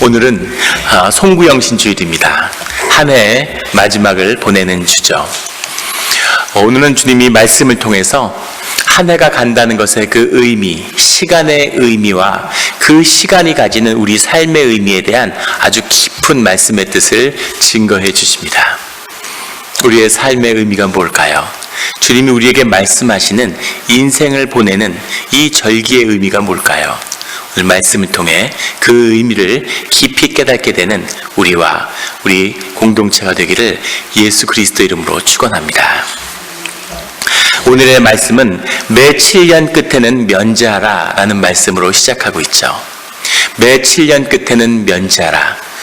오늘은 송구영신주일입니다. 한 해의 마지막을 보내는 주죠. 오늘은 주님이 말씀을 통해서 한 해가 간다는 것의 그 의미, 시간의 의미와 그 시간이 가지는 우리 삶의 의미에 대한 아주 깊은 말씀의 뜻을 증거해 주십니다. 우리의 삶의 의미가 뭘까요? 주님이 우리에게 말씀하시는 인생을 보내는 이 절기의 의미가 뭘까요? 오늘 말씀을 통해 그 의미를 깊이 깨닫게 되는 우리와 우리 공동체가 되기를 예수 그리스도 이름으로 축원합니다. 오늘의 말씀은 매 7년 끝에는 면제하라 라는 말씀으로 시작하고 있죠. 매 7년 끝에는 면제하라.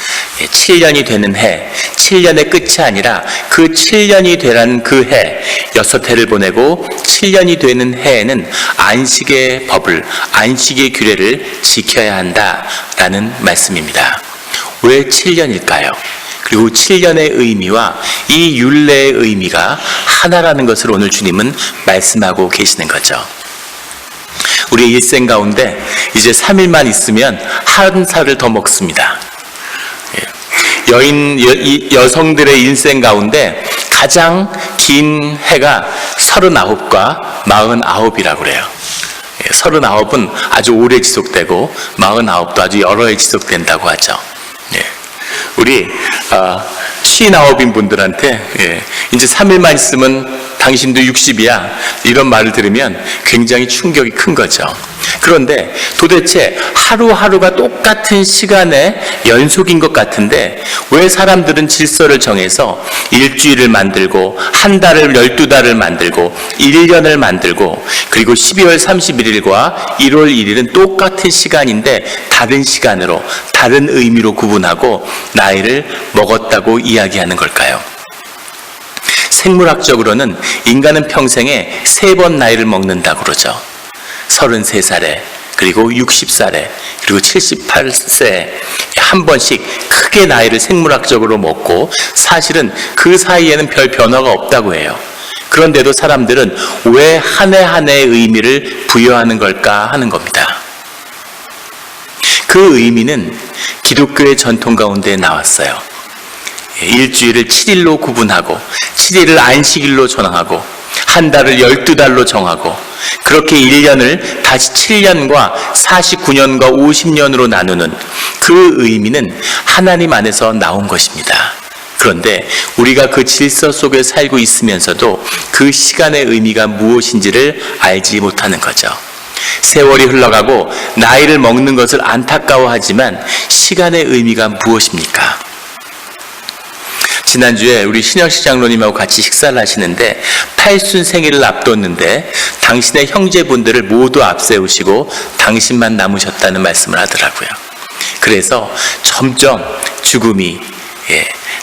7년이 되는 해, 7년의 끝이 아니라 그 7년이 되라는 그 해, 6해를 보내고 7년이 되는 해에는 안식의 법을, 안식의 규례를 지켜야 한다라는 말씀입니다. 왜 7년일까요? 그리고 7년의 의미와 이 율례의 의미가 하나라는 것을 오늘 주님은 말씀하고 계시는 거죠. 우리의 일생 가운데 이제 3일만 있으면 한 살을 더 먹습니다. 여성들의 인생 가운데 가장 긴 해가 39과 49이라고 그래요. 39은 아주 오래 지속되고 49도 아주 여러 해 지속된다고 하죠. 우리 59인 분들한테 이제 3일만 있으면 당신도 60이야 이런 말을 들으면 굉장히 충격이 큰 거죠. 그런데 도대체 하루하루가 똑같은 시간의 연속인 것 같은데 왜 사람들은 질서를 정해서 일주일을 만들고 한 달을 12달을 만들고 1년을 만들고 그리고 12월 31일과 1월 1일은 똑같은 시간인데 다른 시간으로 다른 의미로 구분하고 나이를 먹었다고 이야기하는 걸까요? 생물학적으로는 인간은 평생에 3번 나이를 먹는다고 그러죠. 33살에 그리고 60살에 그리고 78세에 한 번씩 크게 나이를 생물학적으로 먹고 사실은 그 사이에는 별 변화가 없다고 해요. 그런데도 사람들은 왜 한 해 한 해의 의미를 부여하는 걸까 하는 겁니다. 그 의미는 기독교의 전통 가운데 나왔어요. 일주일을 7일로 구분하고 7일을 안식일로 정하고 한 달을 12달로 정하고 그렇게 1년을 다시 7년과 49년과 50년으로 나누는 그 의미는 하나님 안에서 나온 것입니다. 그런데 우리가 그 질서 속에 살고 있으면서도 그 시간의 의미가 무엇인지를 알지 못하는 거죠. 세월이 흘러가고 나이를 먹는 것을 안타까워하지만 시간의 의미가 무엇입니까? 지난주에 우리 신영식 장로님하고 같이 식사를 하시는데 8순 생일을 앞뒀는데 당신의 형제분들을 모두 앞세우시고 당신만 남으셨다는 말씀을 하더라고요. 그래서 점점 죽음이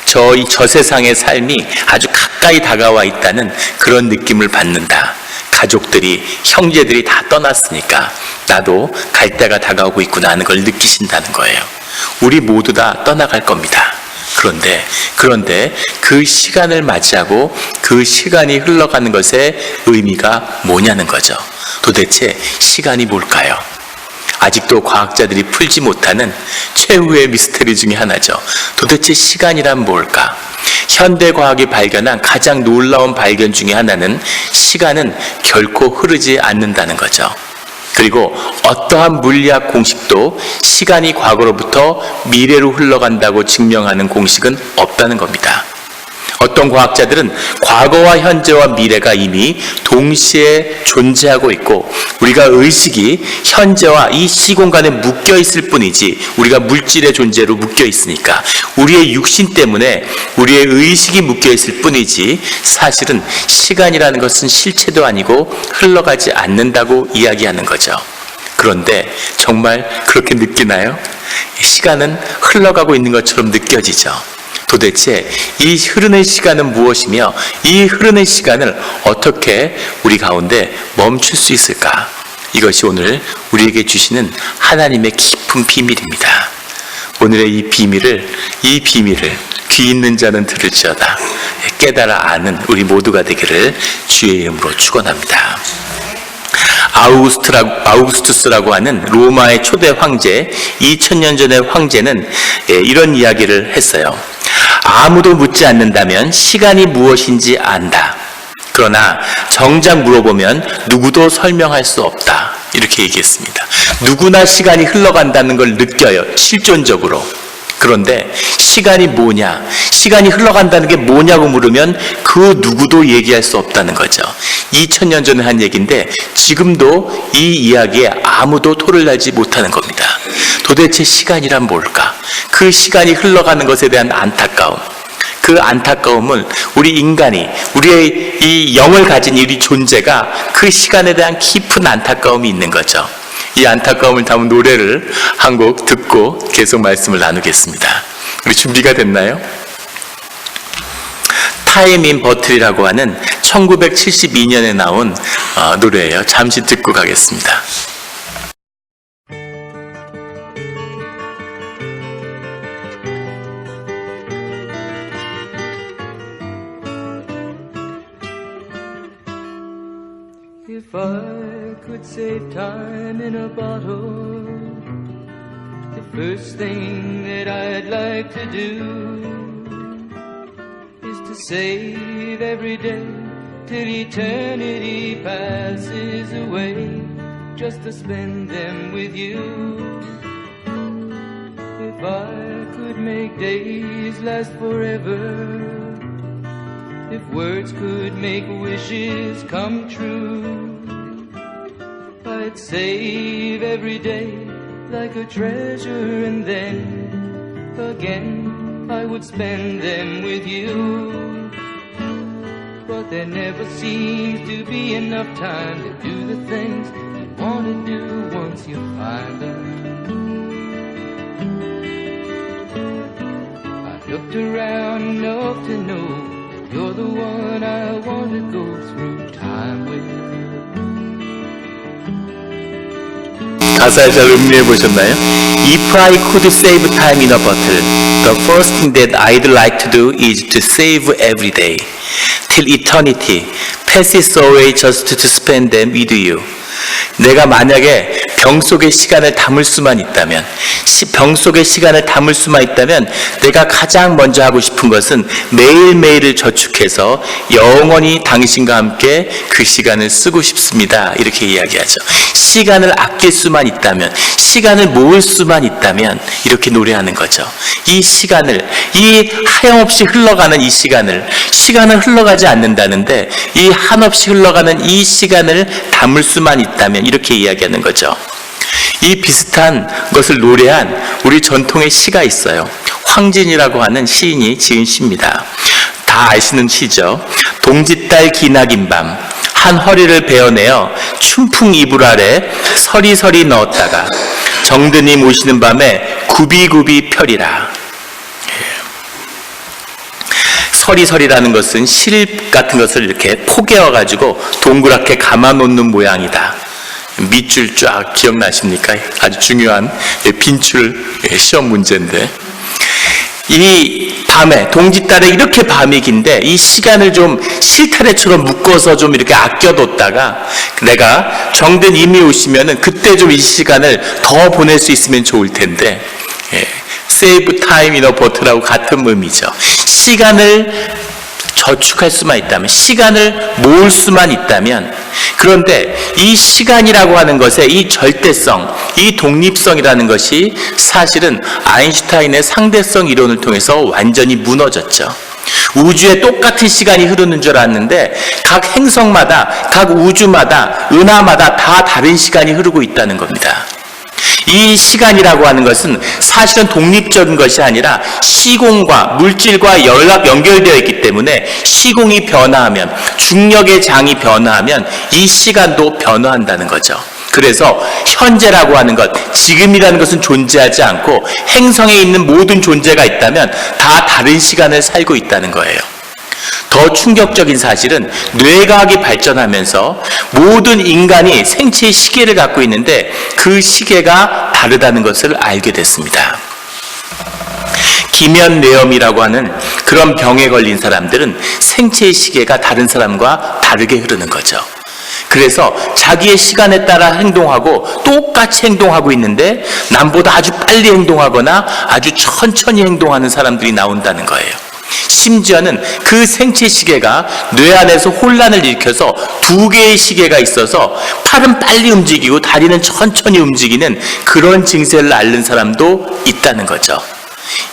저 세상의 삶이 아주 가까이 다가와 있다는 그런 느낌을 받는다. 가족들이, 형제들이 다 떠났으니까 나도 갈 때가 다가오고 있구나 하는 걸 느끼신다는 거예요. 우리 모두 다 떠나갈 겁니다. 그런데 그 시간을 맞이하고 그 시간이 흘러가는 것의 의미가 뭐냐는 거죠. 도대체 시간이 뭘까요? 아직도 과학자들이 풀지 못하는 최후의 미스터리 중에 하나죠. 도대체 시간이란 뭘까? 현대과학이 발견한 가장 놀라운 발견 중에 하나는 시간은 결코 흐르지 않는다는 거죠. 그리고 어떠한 물리학 공식도 시간이 과거로부터 미래로 흘러간다고 증명하는 공식은 없다는 겁니다. 어떤 과학자들은 과거와 현재와 미래가 이미 동시에 존재하고 있고 우리가 의식이 현재와 이 시공간에 묶여 있을 뿐이지 우리가 물질의 존재로 묶여 있으니까 우리의 육신 때문에 우리의 의식이 묶여 있을 뿐이지 사실은 시간이라는 것은 실체도 아니고 흘러가지 않는다고 이야기하는 거죠. 그런데 정말 그렇게 느끼나요? 시간은 흘러가고 있는 것처럼 느껴지죠. 도대체 이 흐르는 시간은 무엇이며 이 흐르는 시간을 어떻게 우리 가운데 멈출 수 있을까? 이것이 오늘 우리에게 주시는 하나님의 깊은 비밀입니다. 오늘의 이 비밀을 귀 있는 자는 들을지어다 깨달아 아는 우리 모두가 되기를 주의 이름으로 축원합니다. 아우구스투스라고 하는 로마의 초대 황제, 2000년 전의 황제는 이런 이야기를 했어요. 아무도 묻지 않는다면 시간이 무엇인지 안다. 그러나 정작 물어보면 누구도 설명할 수 없다. 이렇게 얘기했습니다. 누구나 시간이 흘러간다는 걸 느껴요, 실존적으로. 그런데 시간이 뭐냐, 시간이 흘러간다는 게 뭐냐고 물으면 그 누구도 얘기할 수 없다는 거죠. 2000년 전에 한 얘기인데 지금도 이 이야기에 아무도 토를 달지 못하는 겁니다. 도대체 시간이란 뭘까? 그 시간이 흘러가는 것에 대한 안타까움, 그 안타까움을 우리 인간이, 우리의 이 영을 가진 우리 존재가 그 시간에 대한 깊은 안타까움이 있는 거죠. 이 안타까움을 담은 노래를 한 곡 듣고 계속 말씀을 나누겠습니다. 우리 준비가 됐나요? 타임 인 버틀이라고 하는 1972년에 나온 노래예요. 잠시 듣고 가겠습니다. If I could save time in a bottle, the first thing that I'd like to do is to save every day till eternity passes away, just to spend them with you. If I could make days last forever, if words could make wishes come true, I'd save every day like a treasure, and then again I would spend them with you. But there never seems to be enough time to do the things you want to do once you find them. I've looked around enough to know you're the one I want to go through time with. 가사를 잘 음미해 보셨나요? If I could save time in a bottle, the first thing that I'd like to do is to save every day till eternity passes away just to spend them with you. 내가 만약에 병 속의 시간을 담을 수만 있다면, 병 속의 시간을 담을 수만 있다면 내가 가장 먼저 하고 싶은 것은 매일매일을 저축해서 영원히 당신과 함께 그 시간을 쓰고 싶습니다. 이렇게 이야기하죠. 시간을 아낄 수만 있다면, 시간을 모을 수만 있다면 이렇게 노래하는 거죠. 이 시간을, 이 하염없이 흘러가는 이 시간은 흘러가지 않는다는데 이 한없이 흘러가는 이 시간을 담을 수만 있다면 이렇게 이야기하는 거죠. 이 비슷한 것을 노래한 우리 전통의 시가 있어요. 황진이라고 하는 시인이 지은 시입니다. 다 아시는 시죠. 동짓달 기나긴 밤 한 허리를 베어내어 춘풍 이불 아래 서리서리 넣었다가 정드님 오시는 밤에 굽이굽이 펴리라. 서리서리라는 것은 실 같은 것을 이렇게 포개어 가지고 동그랗게 감아 놓는 모양이다. 밑줄 쫙 기억나십니까? 아주 중요한 빈출 시험 문제인데, 이 밤에 동짓달에 이렇게 밤이 긴데 이 시간을 좀 실타래처럼 묶어서 좀 이렇게 아껴뒀다가 내가 정든님이 오시면은 그때 좀 이 시간을 더 보낼 수 있으면 좋을 텐데, save time in a bottle하고 같은 의미죠. 시간을 저축할 수만 있다면, 시간을 모을 수만 있다면, 그런데 이 시간이라고 하는 것의 이 절대성, 이 독립성이라는 것이 사실은 아인슈타인의 상대성 이론을 통해서 완전히 무너졌죠. 우주에 똑같은 시간이 흐르는 줄 알았는데 각 행성마다, 각 우주마다, 은하마다 다 다른 시간이 흐르고 있다는 겁니다. 이 시간이라고 하는 것은 사실은 독립적인 것이 아니라 시공과 물질과 연결되어 있기 때문에 시공이 변화하면, 중력의 장이 변화하면 이 시간도 변화한다는 거죠. 그래서 현재라고 하는 것, 지금이라는 것은 존재하지 않고 행성에 있는 모든 존재가 있다면 다 다른 시간을 살고 있다는 거예요. 더 충격적인 사실은 뇌과학이 발전하면서 모든 인간이 생체의 시계를 갖고 있는데 그 시계가 다르다는 것을 알게 됐습니다. 기면뇌염이라고 하는 그런 병에 걸린 사람들은 생체의 시계가 다른 사람과 다르게 흐르는 거죠. 그래서 자기의 시간에 따라 행동하고 똑같이 행동하고 있는데 남보다 아주 빨리 행동하거나 아주 천천히 행동하는 사람들이 나온다는 거예요. 심지어는 그 생체 시계가 뇌 안에서 혼란을 일으켜서 두 개의 시계가 있어서 팔은 빨리 움직이고 다리는 천천히 움직이는 그런 증세를 앓는 사람도 있다는 거죠.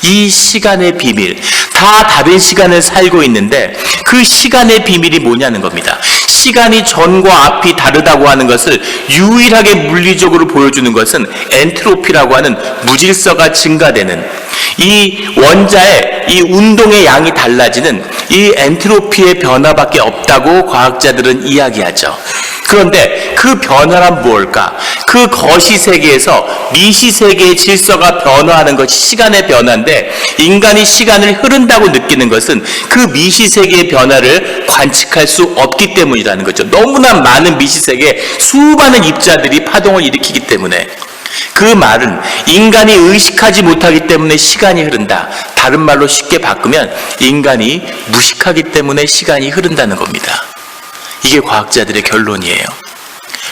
이 시간의 비밀, 다 다른 시간을 살고 있는데 그 시간의 비밀이 뭐냐는 겁니다. 시간이 전과 앞이 다르다고 하는 것을 유일하게 물리적으로 보여주는 것은 엔트로피라고 하는 무질서가 증가되는 이 원자의 이 운동의 양이 달라지는 이 엔트로피의 변화밖에 없다고 과학자들은 이야기하죠. 그런데 그 변화란 무엇일까? 그 거시세계에서 미시세계의 질서가 변화하는 것이 시간의 변화인데 인간이 시간을 흐른다고 느끼는 것은 그 미시세계의 변화를 관측할 수 없기 때문이라는 거죠. 너무나 많은 미시세계에 수많은 입자들이 파동을 일으키기 때문에 그 말은 인간이 의식하지 못하기 때문에 시간이 흐른다. 다른 말로 쉽게 바꾸면 인간이 무식하기 때문에 시간이 흐른다는 겁니다. 이게 과학자들의 결론이에요.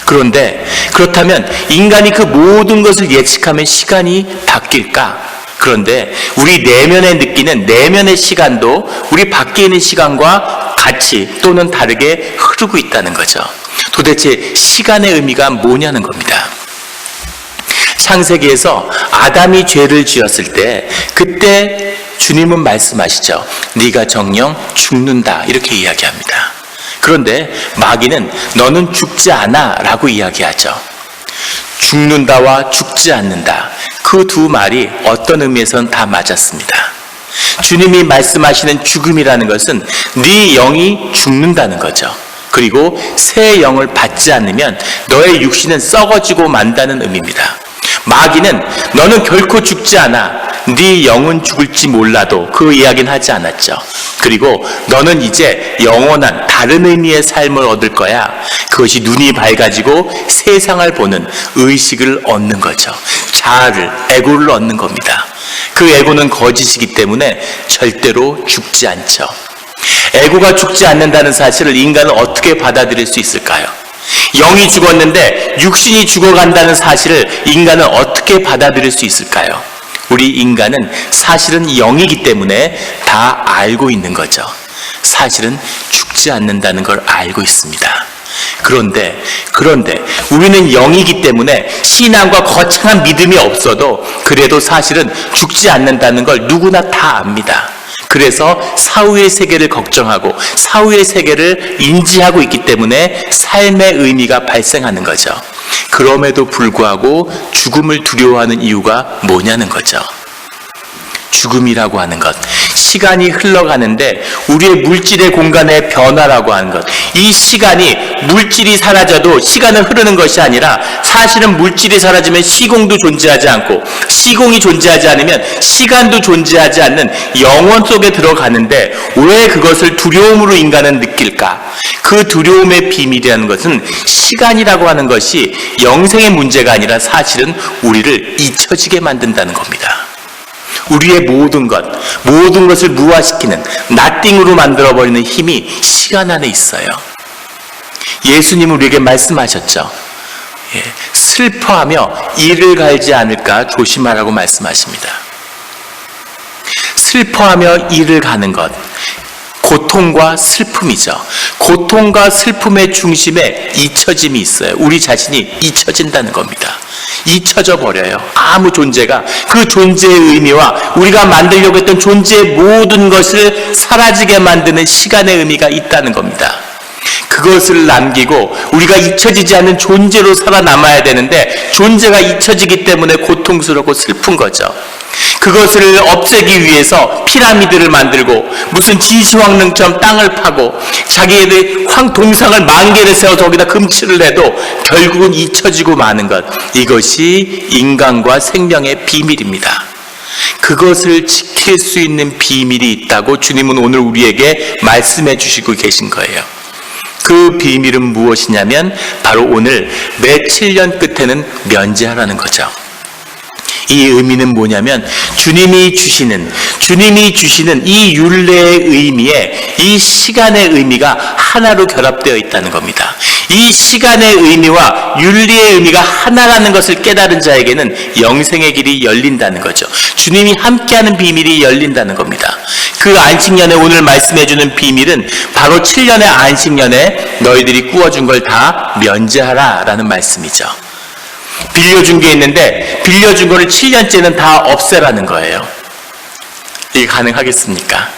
그런데 그렇다면 인간이 그 모든 것을 예측하면 시간이 바뀔까? 그런데 우리 내면에 느끼는 내면의 시간도 우리 밖에 있는 시간과 같이 또는 다르게 흐르고 있다는 거죠. 도대체 시간의 의미가 뭐냐는 겁니다. 창세기에서 아담이 죄를 지었을 때 그때 주님은 말씀하시죠. 네가 정녕 죽는다 이렇게 이야기합니다. 그런데 마귀는 너는 죽지 않아 라고 이야기하죠. 죽는다와 죽지 않는다. 그 두 말이 어떤 의미에서는 다 맞았습니다. 주님이 말씀하시는 죽음이라는 것은 네 영이 죽는다는 거죠. 그리고 새 영을 받지 않으면 너의 육신은 썩어지고 만다는 의미입니다. 마귀는 너는 결코 죽지 않아. 네 영은 죽을지 몰라도 그 이야기는 하지 않았죠. 그리고 너는 이제 영원한 다른 의미의 삶을 얻을 거야. 그것이 눈이 밝아지고 세상을 보는 의식을 얻는 거죠. 자아를, 에고를 얻는 겁니다. 그 에고는 거짓이기 때문에 절대로 죽지 않죠. 에고가 죽지 않는다는 사실을 인간은 어떻게 받아들일 수 있을까요? 영이 죽었는데 육신이 죽어간다는 사실을 인간은 어떻게 받아들일 수 있을까요? 우리 인간은 사실은 영이기 때문에 다 알고 있는 거죠. 사실은 죽지 않는다는 걸 알고 있습니다. 그런데 우리는 영이기 때문에 신앙과 거창한 믿음이 없어도 그래도 사실은 죽지 않는다는 걸 누구나 다 압니다. 그래서 사후의 세계를 걱정하고 사후의 세계를 인지하고 있기 때문에 삶의 의미가 발생하는 거죠. 그럼에도 불구하고 죽음을 두려워하는 이유가 뭐냐는 거죠. 죽음이라고 하는 것, 시간이 흘러가는데 우리의 물질의 공간의 변화라고 하는 것, 이 시간이 물질이 사라져도 시간은 흐르는 것이 아니라 사실은 물질이 사라지면 시공도 존재하지 않고 시공이 존재하지 않으면 시간도 존재하지 않는 영원 속에 들어가는데 왜 그것을 두려움으로 인간은 느낄까? 그 두려움의 비밀이라는 것은 시간이라고 하는 것이 영생의 문제가 아니라 사실은 우리를 잊혀지게 만든다는 겁니다. 우리의 모든 것을 무화시키는 나띵으로 만들어버리는 힘이 시간 안에 있어요. 예수님은 우리에게 말씀하셨죠. 슬퍼하며 이를 갈지 않을까 조심하라고 말씀하십니다. 슬퍼하며 이를 가는 것, 고통과 슬픔이죠. 고통과 슬픔의 중심에 잊혀짐이 있어요. 우리 자신이 잊혀진다는 겁니다. 잊혀져 버려요. 아무 존재가 그 존재의 의미와 우리가 만들려고 했던 존재의 모든 것을 사라지게 만드는 시간의 의미가 있다는 겁니다. 그것을 남기고 우리가 잊혀지지 않는 존재로 살아남아야 되는데 존재가 잊혀지기 때문에 고통스럽고 슬픈 거죠. 그것을 없애기 위해서 피라미드를 만들고 무슨 진시황릉처럼 땅을 파고 자기의 동상을 10,000개를 세워서 거기다 금칠을 해도 결국은 잊혀지고 마는 것, 이것이 인간과 생명의 비밀입니다. 그것을 지킬 수 있는 비밀이 있다고 주님은 오늘 우리에게 말씀해 주시고 계신 거예요. 그 비밀은 무엇이냐면 바로 오늘 매 7년 끝에는 면제하라는 거죠. 이 의미는 뭐냐면 주님이 주시는 이 율례의 의미에 이 시간의 의미가 하나로 결합되어 있다는 겁니다. 이 시간의 의미와 윤리의 의미가 하나라는 것을 깨달은 자에게는 영생의 길이 열린다는 거죠. 주님이 함께하는 비밀이 열린다는 겁니다. 그 안식년에 오늘 말씀해주는 비밀은 바로 7년의 안식년에 너희들이 꾸어준 걸 다 면제하라 라는 말씀이죠. 빌려준 게 있는데 빌려준 거를 7년째는 다 없애라는 거예요. 이게 가능하겠습니까?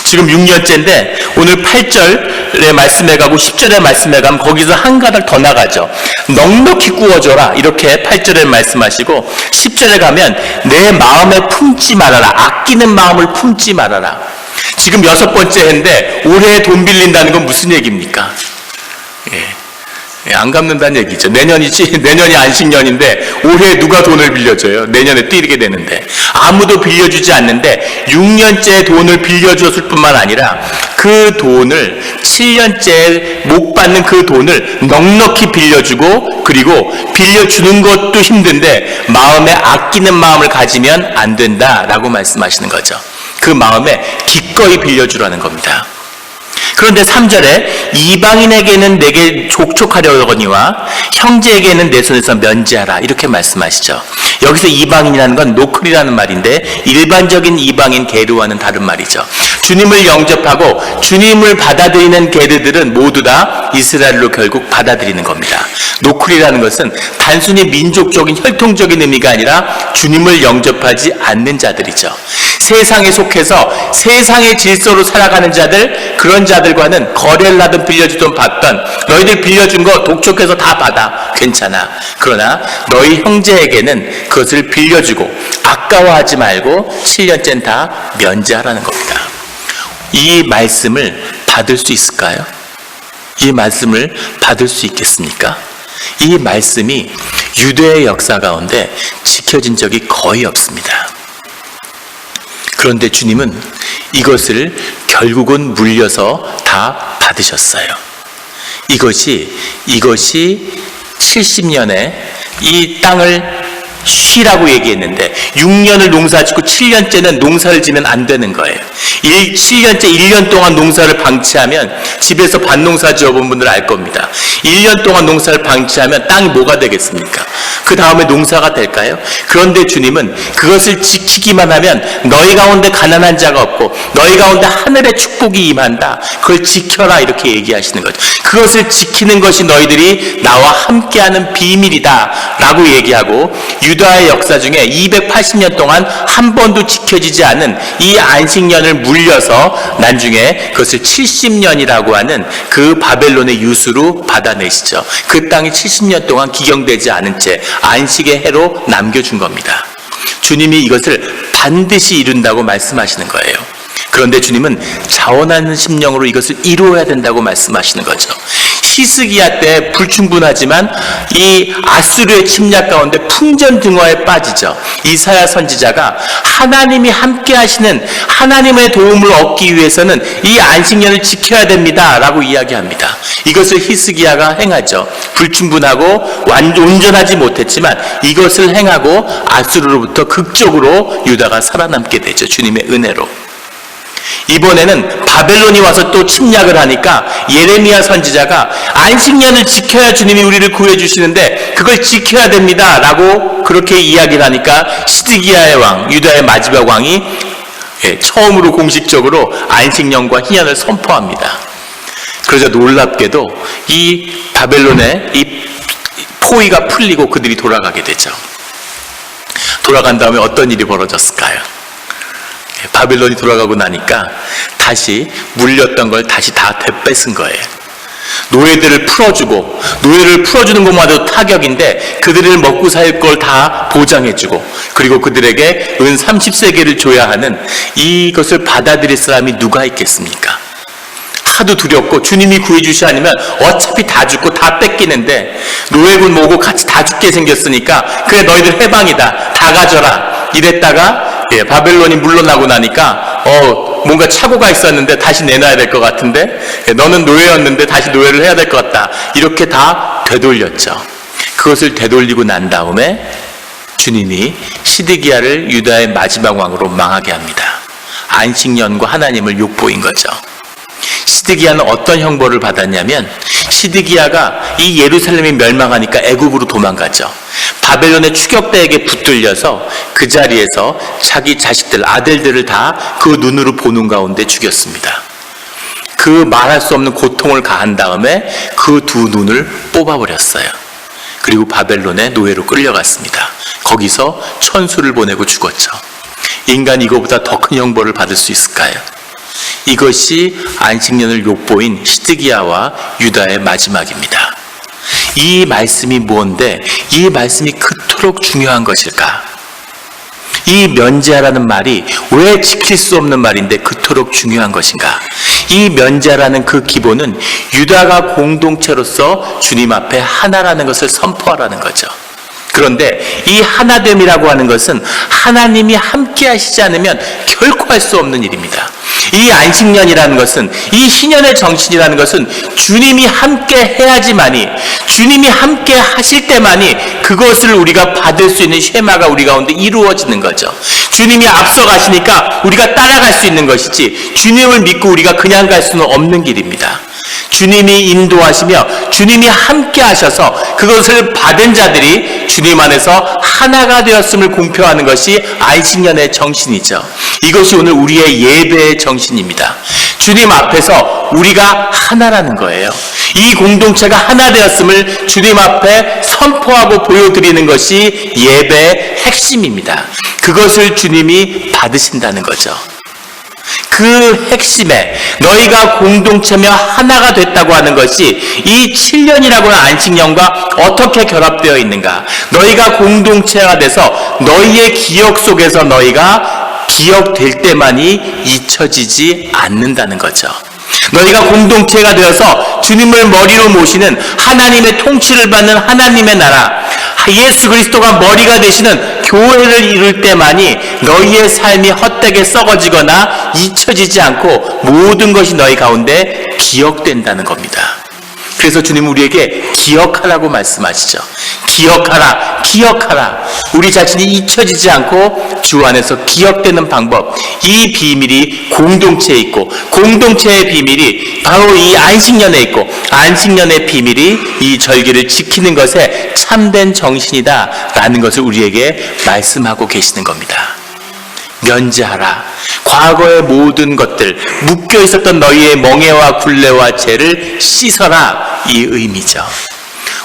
지금 6년째인데 오늘 8절의 말씀에 가고 10절의 말씀에 가면 거기서 한 가닥 더 나가죠. 넉넉히 꾸어줘라 이렇게 8절에 말씀하시고 10절에 가면 내 마음에 품지 말아라. 아끼는 마음을 품지 말아라. 지금 6번째 해인데 올해 돈 빌린다는 건 무슨 얘기입니까? 안 갚는다는 얘기죠. 내년이 안식년인데 올해 누가 돈을 빌려줘요? 내년에 뛰게 되는데 아무도 빌려주지 않는데 6년째 돈을 빌려줬을 뿐만 아니라 그 돈을 7년째 못 받는 그 돈을 넉넉히 빌려주고 그리고 빌려주는 것도 힘든데 마음에 아끼는 마음을 가지면 안 된다라고 말씀하시는 거죠. 그 마음에 기꺼이 빌려주라는 겁니다. 그런데 3절에 이방인에게는 내게 족촉하려거니와 형제에게는 내 손에서 면제하라 이렇게 말씀하시죠. 여기서 이방인이라는 건 노클이라는 말인데 일반적인 이방인 게르와는 다른 말이죠. 주님을 영접하고 주님을 받아들이는 게르들은 모두 다 이스라엘로 결국 받아들이는 겁니다. 노클이라는 것은 단순히 민족적인 혈통적인 의미가 아니라 주님을 영접하지 않는 자들이죠. 세상에 속해서 세상의 질서로 살아가는 자들, 그런 자들과는 거래를 하든 빌려주든 받던 너희들 빌려준 거 독촉해서 다 받아. 괜찮아. 그러나 너희 형제에게는 그것을 빌려주고 아까워하지 말고 7년째는 다 면제하라는 겁니다. 이 말씀을 받을 수 있을까요? 이 말씀을 받을 수 있겠습니까? 이 말씀이 유대의 역사 가운데 지켜진 적이 거의 없습니다. 그런데 주님은 이것을 결국은 물려서 다 받으셨어요. 이것이 70년에 이 땅을 쉬라고 얘기했는데 6년을 농사 짓고 7년째는 농사를 지면 안 되는 거예요. 7년째 1년 동안 농사를 방치하면 집에서 밭농사 지어본 분들 알 겁니다. 1년 동안 농사를 방치하면 땅이 뭐가 되겠습니까? 그 다음에 농사가 될까요? 그런데 주님은 그것을 지키기만 하면 너희 가운데 가난한 자가 없고 너희 가운데 하늘의 축복이 임한다. 그걸 지켜라 이렇게 얘기하시는 거죠. 그것을 지키는 것이 너희들이 나와 함께하는 비밀이다 라고 얘기하고 유다의 역사 중에 280년 동안 한 번도 지켜지지 않은 이 안식년을 물려서 나중에 그것을 70년이라고 하는 그 바벨론의 유수로 받아내시죠. 그 땅이 70년 동안 기경되지 않은 채 안식의 해로 남겨준 겁니다. 주님이 이것을 반드시 이룬다고 말씀하시는 거예요. 그런데 주님은 자원하는 심령으로 이것을 이루어야 된다고 말씀하시는 거죠. 히스기야 때 불충분하지만 이 아수르의 침략 가운데 풍전등화에 빠지죠. 이사야 선지자가 하나님이 함께 하시는 하나님의 도움을 얻기 위해서는 이 안식년을 지켜야 됩니다 라고 이야기합니다. 이것을 히스기야가 행하죠. 불충분하고 온전하지 못했지만 이것을 행하고 아수르로부터 극적으로 유다가 살아남게 되죠. 주님의 은혜로. 이번에는 바벨론이 와서 또 침략을 하니까 예레미야 선지자가 안식년을 지켜야 주님이 우리를 구해주시는데 그걸 지켜야 됩니다 라고 그렇게 이야기를 하니까 시드기야의 왕, 유다의 마지막 왕이 처음으로 공식적으로 안식년과 희년을 선포합니다. 그러자 놀랍게도 이 바벨론의 이 포위가 풀리고 그들이 돌아가게 되죠. 돌아간 다음에 어떤 일이 벌어졌을까요? 바벨론이 돌아가고 나니까 다시 물렸던 걸 다시 다 되뺏은 거예요. 노예들을 풀어주고 노예를 풀어주는 것마저도 타격인데 그들을 먹고 살 걸 다 보장해주고 그리고 그들에게 은 30세겔을 줘야 하는 이것을 받아들일 사람이 누가 있겠습니까? 하도 두렵고 주님이 구해주시 아니면 어차피 다 죽고 다 뺏기는데 노예군 모으고 같이 다 죽게 생겼으니까 그래 너희들 해방이다 다 가져라 이랬다가 바벨론이 물러나고 나니까 뭔가 착오가 있었는데 다시 내놔야 될 것 같은데 너는 노예였는데 다시 노예를 해야 될 것 같다 이렇게 다 되돌렸죠. 그것을 되돌리고 난 다음에 주님이 시드기야를 유다의 마지막 왕으로 망하게 합니다. 안식년과 하나님을 욕보인 거죠. 시드기야는 어떤 형벌을 받았냐면, 시드기야가 이 예루살렘이 멸망하니까 애굽으로 도망가죠. 바벨론의 추격대에게 붙들려서 그 자리에서 자기 자식들, 아들들을 다 그 눈으로 보는 가운데 죽였습니다. 그 말할 수 없는 고통을 가한 다음에 그 두 눈을 뽑아버렸어요. 그리고 바벨론의 노예로 끌려갔습니다. 거기서 천수를 보내고 죽었죠. 인간이 이거보다 더 큰 형벌을 받을 수 있을까요? 이것이 안식년을 욕보인 시드기야와 유다의 마지막입니다. 이 말씀이 뭔데 이 말씀이 그토록 중요한 것일까? 이 면제하라는 말이 왜 지킬 수 없는 말인데 그토록 중요한 것인가? 이 면제하라는 그 기본은 유다가 공동체로서 주님 앞에 하나라는 것을 선포하라는 거죠. 그런데 이 하나됨이라고 하는 것은 하나님이 함께 하시지 않으면 결코 할 수 없는 일입니다. 이 안식년이라는 것은, 이 희년의 정신이라는 것은 주님이 함께 해야지만이, 주님이 함께 하실 때만이 그것을 우리가 받을 수 있는 쉐마가 우리 가운데 이루어지는 거죠. 주님이 앞서 가시니까 우리가 따라갈 수 있는 것이지, 주님을 믿고 우리가 그냥 갈 수는 없는 길입니다. 주님이 인도하시며 주님이 함께 하셔서 그것을 받은 자들이 주님 안에서 하나가 되었음을 공표하는 것이 안식년의 정신이죠. 이것이 오늘 우리의 예배의 정신입니다. 주님 앞에서 우리가 하나라는 거예요. 이 공동체가 하나 되었음을 주님 앞에 선포하고 보여드리는 것이 예배의 핵심입니다. 그것을 주님이 받으신다는 거죠. 그 핵심에 너희가 공동체며 하나가 됐다고 하는 것이 이 7년이라고 하는 안식년과 어떻게 결합되어 있는가? 너희가 공동체가 돼서 너희의 기억 속에서 너희가 기억될 때만이 잊혀지지 않는다는 거죠. 너희가 공동체가 되어서 주님을 머리로 모시는 하나님의 통치를 받는 하나님의 나라, 예수 그리스도가 머리가 되시는 교회를 이룰 때만이 너희의 삶이 헛되게 썩어지거나 잊혀지지 않고 모든 것이 너희 가운데 기억된다는 겁니다. 그래서 주님은 우리에게 기억하라고 말씀하시죠. 기억하라, 기억하라. 우리 자신이 잊혀지지 않고 주 안에서 기억되는 방법, 이 비밀이 공동체에 있고, 공동체의 비밀이 바로 이 안식년에 있고, 안식년의 비밀이 이 절기를 지키는 것에 참된 정신이다라는 것을 우리에게 말씀하고 계시는 겁니다. 면제하라. 과거의 모든 것들, 묶여 있었던 너희의 멍에와 굴레와 죄를 씻어라. 이 의미죠.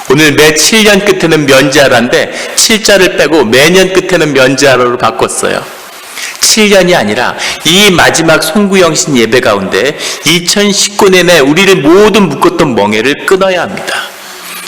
오늘 매 7년 끝에는 면제하라인데 7자를 빼고 매년 끝에는 면제하라로 바꿨어요. 7년이 아니라 이 마지막 송구영신 예배 가운데 2019년에 우리를 모든 묶었던 멍에를 끊어야 합니다.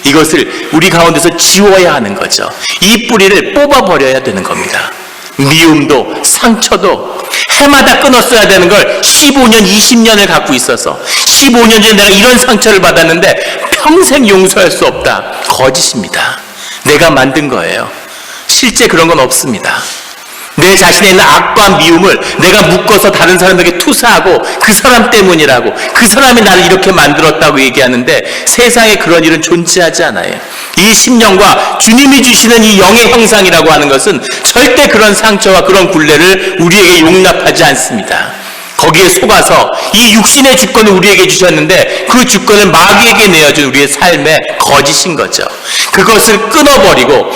이것을 우리 가운데서 지워야 하는 거죠. 이 뿌리를 뽑아버려야 되는 겁니다. 미움도 상처도 해마다 끊었어야 되는 걸 15년, 20년을 갖고 있어서 15년 전에 내가 이런 상처를 받았는데 평생 용서할 수 없다. 거짓입니다. 내가 만든 거예요. 실제 그런 건 없습니다. 내 자신에 있는 악과 미움을 내가 묶어서 다른 사람에게 투사하고 그 사람 때문이라고, 그 사람이 나를 이렇게 만들었다고 얘기하는데 세상에 그런 일은 존재하지 않아요. 이 심령과 주님이 주시는 이 영의 형상이라고 하는 것은 절대 그런 상처와 그런 굴레를 우리에게 용납하지 않습니다. 거기에 속아서 이 육신의 주권을 우리에게 주셨는데 그 주권을 마귀에게 내어준 우리의 삶의 거짓인 거죠. 그것을 끊어버리고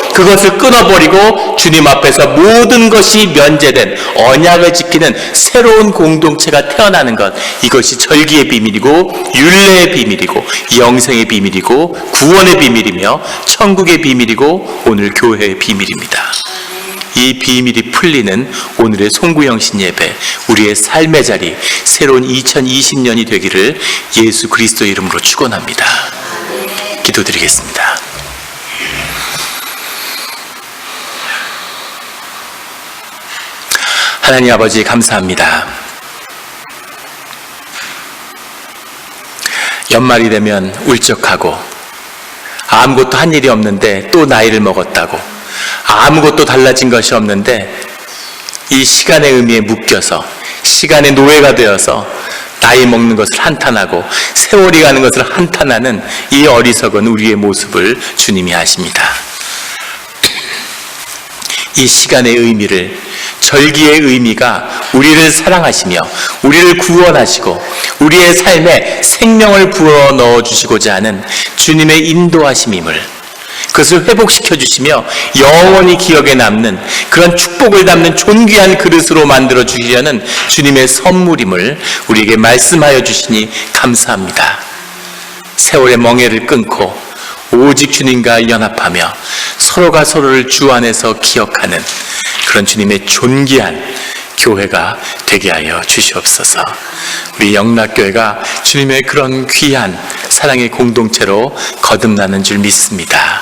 주님 앞에서 모든 것이 면제된 언약을 지키는 새로운 공동체가 태어나는 것, 이것이 절기의 비밀이고 율례의 비밀이고 영생의 비밀이고 구원의 비밀이며 천국의 비밀이고 오늘 교회의 비밀입니다. 이 비밀이 풀리는 오늘의 송구영신 예배, 우리의 삶의 자리, 새로운 2020년이 되기를 예수 그리스도 이름으로 축원합니다. 기도드리겠습니다. 하나님 아버지 감사합니다. 연말이 되면 울적하고 아무것도 한 일이 없는데 또 나이를 먹었다고, 아무것도 달라진 것이 없는데 이 시간의 의미에 묶여서 시간의 노예가 되어서 나이 먹는 것을 한탄하고 세월이 가는 것을 한탄하는 이 어리석은 우리의 모습을 주님이 아십니다. 이 시간의 의미를 절기의 의미가 우리를 사랑하시며 우리를 구원하시고 우리의 삶에 생명을 부어 넣어주시고자 하는 주님의 인도하심임을, 그것을 회복시켜 주시며 영원히 기억에 남는 그런 축복을 담는 존귀한 그릇으로 만들어 주시려는 주님의 선물임을 우리에게 말씀하여 주시니 감사합니다. 세월의 멍에를 끊고 오직 주님과 연합하며 서로가 서로를 주 안에서 기억하는 그런 주님의 존귀한 교회가 되게 하여 주시옵소서. 우리 영락교회가 주님의 그런 귀한 사랑의 공동체로 거듭나는 줄 믿습니다.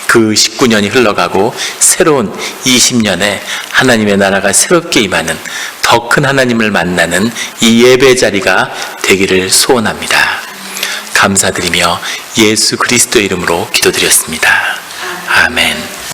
그 19년이 흘러가고 새로운 20년에 하나님의 나라가 새롭게 임하는 더 큰 하나님을 만나는 이 예배 자리가 되기를 소원합니다. 감사드리며 예수 그리스도의 이름으로 기도드렸습니다. 아멘.